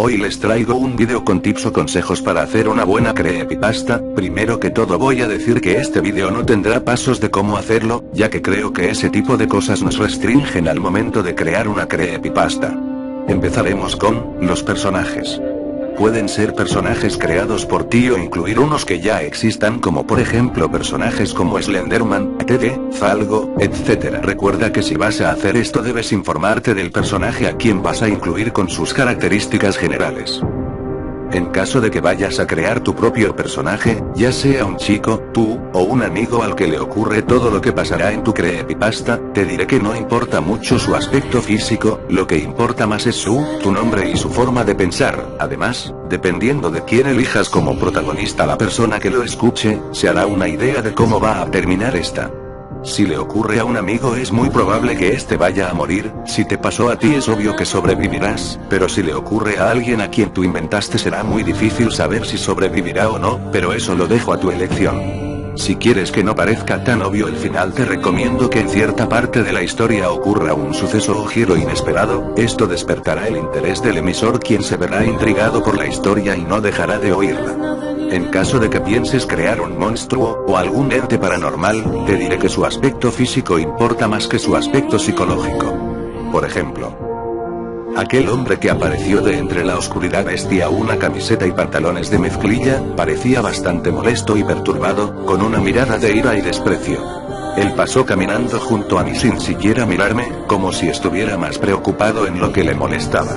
Hoy les traigo un video con tips o consejos para hacer una buena creepypasta. Primero que todo voy a decir que este video no tendrá pasos de cómo hacerlo, ya que creo que ese tipo de cosas nos restringen al momento de crear una creepypasta. Empezaremos con los personajes. Pueden ser personajes creados por ti o incluir unos que ya existan, como por ejemplo personajes como Slenderman, Teddy, Falgo, etc. Recuerda que si vas a hacer esto debes informarte del personaje a quien vas a incluir con sus características generales. En caso de que vayas a crear tu propio personaje, ya sea un chico, tú, o un amigo al que le ocurre todo lo que pasará en tu creepypasta, te diré que no importa mucho su aspecto físico, lo que importa más es tu nombre y su forma de pensar. Además, dependiendo de quién elijas como protagonista, la persona que lo escuche, se hará una idea de cómo va a terminar esta. Si le ocurre a un amigo es muy probable que este vaya a morir, si te pasó a ti es obvio que sobrevivirás, pero si le ocurre a alguien a quien tú inventaste será muy difícil saber si sobrevivirá o no, pero eso lo dejo a tu elección. Si quieres que no parezca tan obvio el final, te recomiendo que en cierta parte de la historia ocurra un suceso o giro inesperado. Esto despertará el interés del emisor, quien se verá intrigado por la historia y no dejará de oírla. En caso de que pienses crear un monstruo, o algún ente paranormal, te diré que su aspecto físico importa más que su aspecto psicológico. Por ejemplo, aquel hombre que apareció de entre la oscuridad vestía una camiseta y pantalones de mezclilla, parecía bastante molesto y perturbado, con una mirada de ira y desprecio. Él pasó caminando junto a mí sin siquiera mirarme, como si estuviera más preocupado en lo que le molestaba.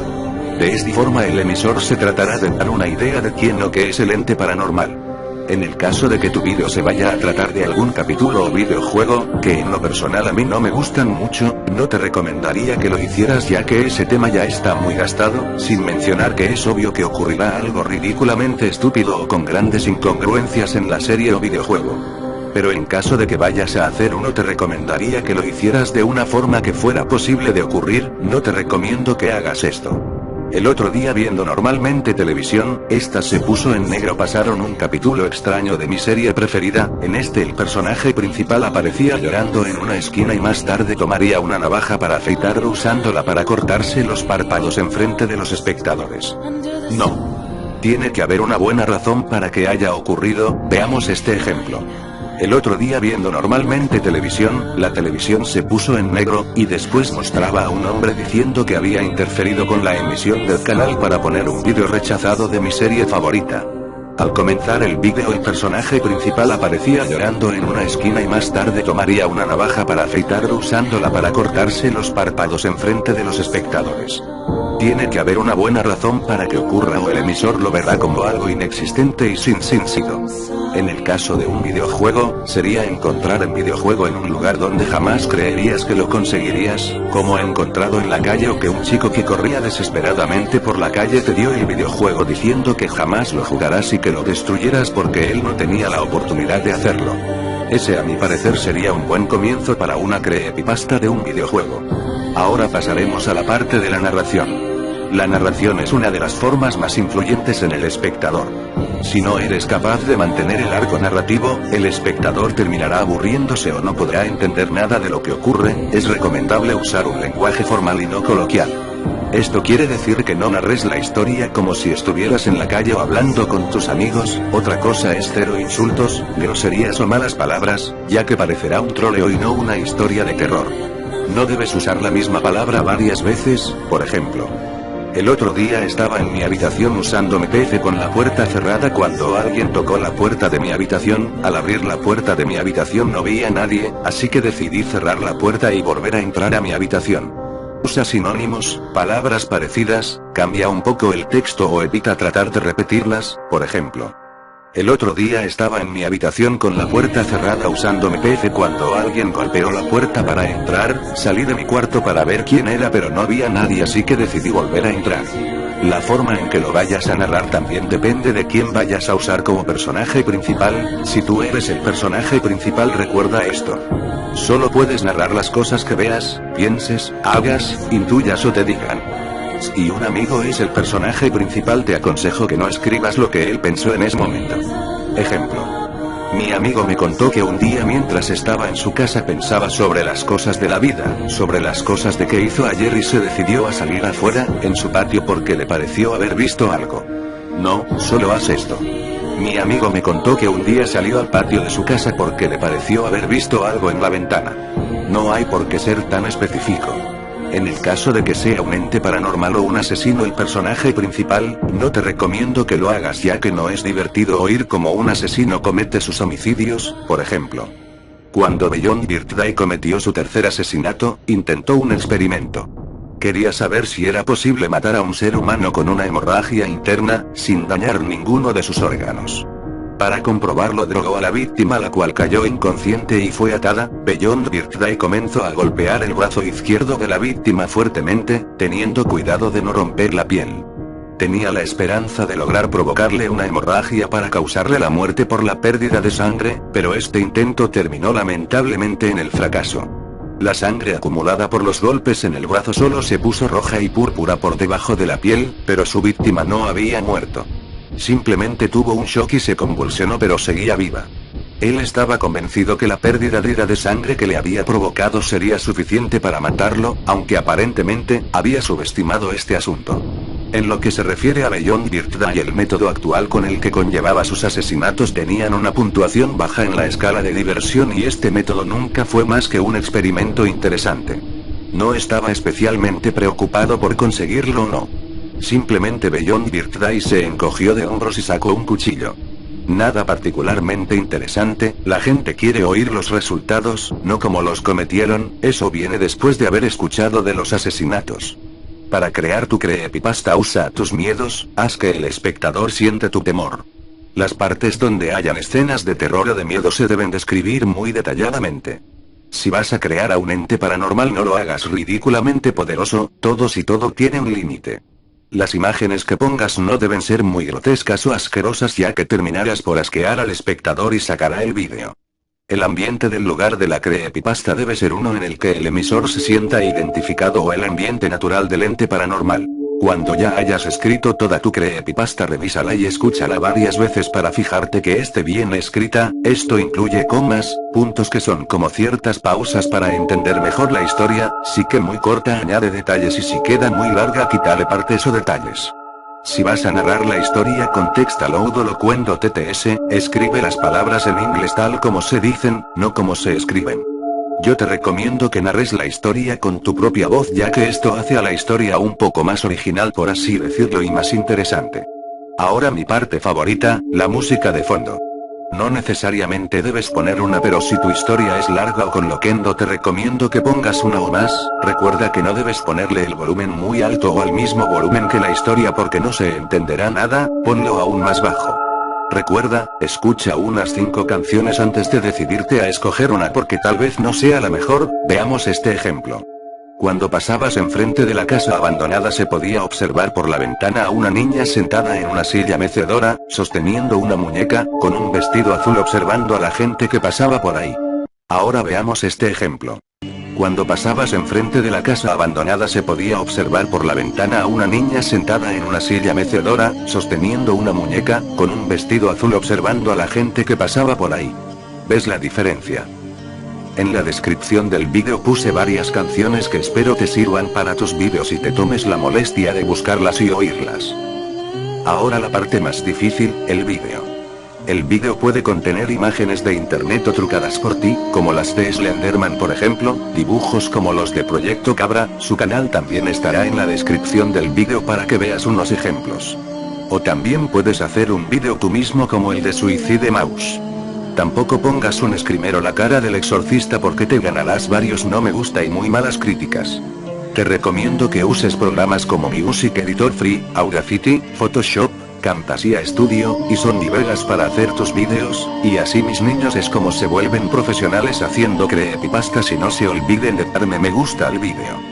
De esta forma el emisor se tratará de dar una idea de quién o qué es el ente paranormal. En el caso de que tu vídeo se vaya a tratar de algún capítulo o videojuego, que en lo personal a mí no me gustan mucho, no te recomendaría que lo hicieras, ya que ese tema ya está muy gastado, sin mencionar que es obvio que ocurrirá algo ridículamente estúpido o con grandes incongruencias en la serie o videojuego. Pero en caso de que vayas a hacer uno, te recomendaría que lo hicieras de una forma que fuera posible de ocurrir. No te recomiendo que hagas esto. El otro día, viendo normalmente televisión, esta se puso en negro, pasaron un capítulo extraño de mi serie preferida. En este el personaje principal aparecía llorando en una esquina y más tarde tomaría una navaja para afeitar usándola para cortarse los párpados enfrente de los espectadores. No. Tiene que haber una buena razón para que haya ocurrido. Veamos este ejemplo. El otro día, viendo normalmente televisión, la televisión se puso en negro, y después mostraba a un hombre diciendo que había interferido con la emisión del canal para poner un vídeo rechazado de mi serie favorita. Al comenzar el vídeo, el personaje principal aparecía llorando en una esquina y más tarde tomaría una navaja para afeitar usándola para cortarse los párpados enfrente de los espectadores. Tiene que haber una buena razón para que ocurra, o el emisor lo verá como algo inexistente y sin sentido. En el caso de un videojuego, sería encontrar el videojuego en un lugar donde jamás creerías que lo conseguirías, como encontrado en la calle, o que un chico que corría desesperadamente por la calle te dio el videojuego diciendo que jamás lo jugarás y que lo destruyeras porque él no tenía la oportunidad de hacerlo. Ese, a mi parecer, sería un buen comienzo para una creepypasta de un videojuego. Ahora pasaremos a la parte de la narración. La narración es una de las formas más influyentes en el espectador. Si no eres capaz de mantener el arco narrativo, el espectador terminará aburriéndose o no podrá entender nada de lo que ocurre. Es recomendable usar un lenguaje formal y no coloquial. Esto quiere decir que no narres la historia como si estuvieras en la calle o hablando con tus amigos. Otra cosa es cero insultos, groserías o malas palabras, ya que parecerá un troleo y no una historia de terror. No debes usar la misma palabra varias veces. Por ejemplo, el otro día estaba en mi habitación usando mi PC con la puerta cerrada cuando alguien tocó la puerta de mi habitación. Al abrir la puerta de mi habitación no vi a nadie, así que decidí cerrar la puerta y volver a entrar a mi habitación. Usa sinónimos, palabras parecidas, cambia un poco el texto o evita tratar de repetirlas. Por ejemplo, el otro día estaba en mi habitación con la puerta cerrada usando mi PC cuando alguien golpeó la puerta para entrar. Salí de mi cuarto para ver quién era, pero no vi a nadie, así que decidí volver a entrar. La forma en que lo vayas a narrar también depende de quién vayas a usar como personaje principal. Si tú eres el personaje principal, recuerda esto. Solo puedes narrar las cosas que veas, pienses, hagas, intuyas o te digan. Si un amigo es el personaje principal, te aconsejo que no escribas lo que él pensó en ese momento. Ejemplo. Mi amigo me contó que un día mientras estaba en su casa pensaba sobre las cosas de la vida, sobre las cosas de que hizo ayer y se decidió a salir afuera, en su patio porque le pareció haber visto algo. No, solo haz esto. Mi amigo me contó que un día salió al patio de su casa porque le pareció haber visto algo en la ventana. No hay por qué ser tan específico. En el caso de que sea un ente paranormal o un asesino el personaje principal, no te recomiendo que lo hagas ya que no es divertido oír cómo un asesino comete sus homicidios, por ejemplo. Cuando Beyond Birthday cometió su tercer asesinato, intentó un experimento. Quería saber si era posible matar a un ser humano con una hemorragia interna, sin dañar ninguno de sus órganos. Para comprobarlo drogó a la víctima la cual cayó inconsciente y fue atada. Beyond Birthday comenzó a golpear el brazo izquierdo de la víctima fuertemente, teniendo cuidado de no romper la piel. Tenía la esperanza de lograr provocarle una hemorragia para causarle la muerte por la pérdida de sangre, pero este intento terminó lamentablemente en el fracaso. La sangre acumulada por los golpes en el brazo solo se puso roja y púrpura por debajo de la piel, pero su víctima no había muerto. Simplemente tuvo un shock y se convulsionó pero seguía viva. Él estaba convencido que la pérdida de sangre que le había provocado sería suficiente para matarlo, aunque aparentemente, había subestimado este asunto. En lo que se refiere a Beyond Birthday, el método actual con el que conllevaba sus asesinatos tenían una puntuación baja en la escala de diversión y este método nunca fue más que un experimento interesante. No estaba especialmente preocupado por conseguirlo o no. Simplemente Beyond Birthday se encogió de hombros y sacó un cuchillo. Nada particularmente interesante, la gente quiere oír los resultados, no cómo los cometieron, eso viene después de haber escuchado de los asesinatos. Para crear tu creepypasta usa tus miedos, haz que el espectador siente tu temor. Las partes donde hayan escenas de terror o de miedo se deben describir muy detalladamente. Si vas a crear a un ente paranormal no lo hagas ridículamente poderoso, todos y todo tiene un límite. Las imágenes que pongas no deben ser muy grotescas o asquerosas ya que terminarás por asquear al espectador y sacará el vídeo. El ambiente del lugar de la creepypasta debe ser uno en el que el emisor se sienta identificado o el ambiente natural del ente paranormal. Cuando ya hayas escrito toda tu creepypasta revísala y escúchala varias veces para fijarte que esté bien escrita, esto incluye comas, puntos que son como ciertas pausas para entender mejor la historia, si que muy corta añade detalles y si queda muy larga quítale partes o detalles. Si vas a narrar la historia con text aloud o locuendo TTS, escribe las palabras en inglés tal como se dicen, no como se escriben. Yo te recomiendo que narres la historia con tu propia voz ya que esto hace a la historia un poco más original por así decirlo y más interesante. Ahora mi parte favorita, la música de fondo. No necesariamente debes poner una pero si tu historia es larga o con loquendo te recomiendo que pongas una o más, recuerda que no debes ponerle el volumen muy alto o al mismo volumen que la historia porque no se entenderá nada, ponlo aún más bajo. Recuerda, escucha unas 5 canciones antes de decidirte a escoger una porque tal vez no sea la mejor, veamos este ejemplo. Cuando pasabas enfrente de la casa abandonada se podía observar por la ventana a una niña sentada en una silla mecedora, sosteniendo una muñeca, con un vestido azul observando a la gente que pasaba por ahí. Ahora veamos este ejemplo. Cuando pasabas enfrente de la casa abandonada se podía observar por la ventana a una niña sentada en una silla mecedora, sosteniendo una muñeca, con un vestido azul observando a la gente que pasaba por ahí. ¿Ves la diferencia? En la descripción del vídeo puse varias canciones que espero te sirvan para tus vídeos y te tomes la molestia de buscarlas y oírlas. Ahora la parte más difícil, el vídeo. El vídeo puede contener imágenes de internet o trucadas por ti, como las de Slenderman por ejemplo, dibujos como los de Proyecto Cabra, su canal también estará en la descripción del vídeo para que veas unos ejemplos. O también puedes hacer un vídeo tú mismo como el de Suicide Mouse. Tampoco pongas un screamer o la cara del exorcista porque te ganarás varios no me gusta y muy malas críticas. Te recomiendo que uses programas como Music Editor Free, Audacity, Photoshop, Camtasia Studio, y Sony Vegas para hacer tus vídeos, y así mis niños es como se vuelven profesionales haciendo creepypastas y no se olviden de darme me gusta al vídeo.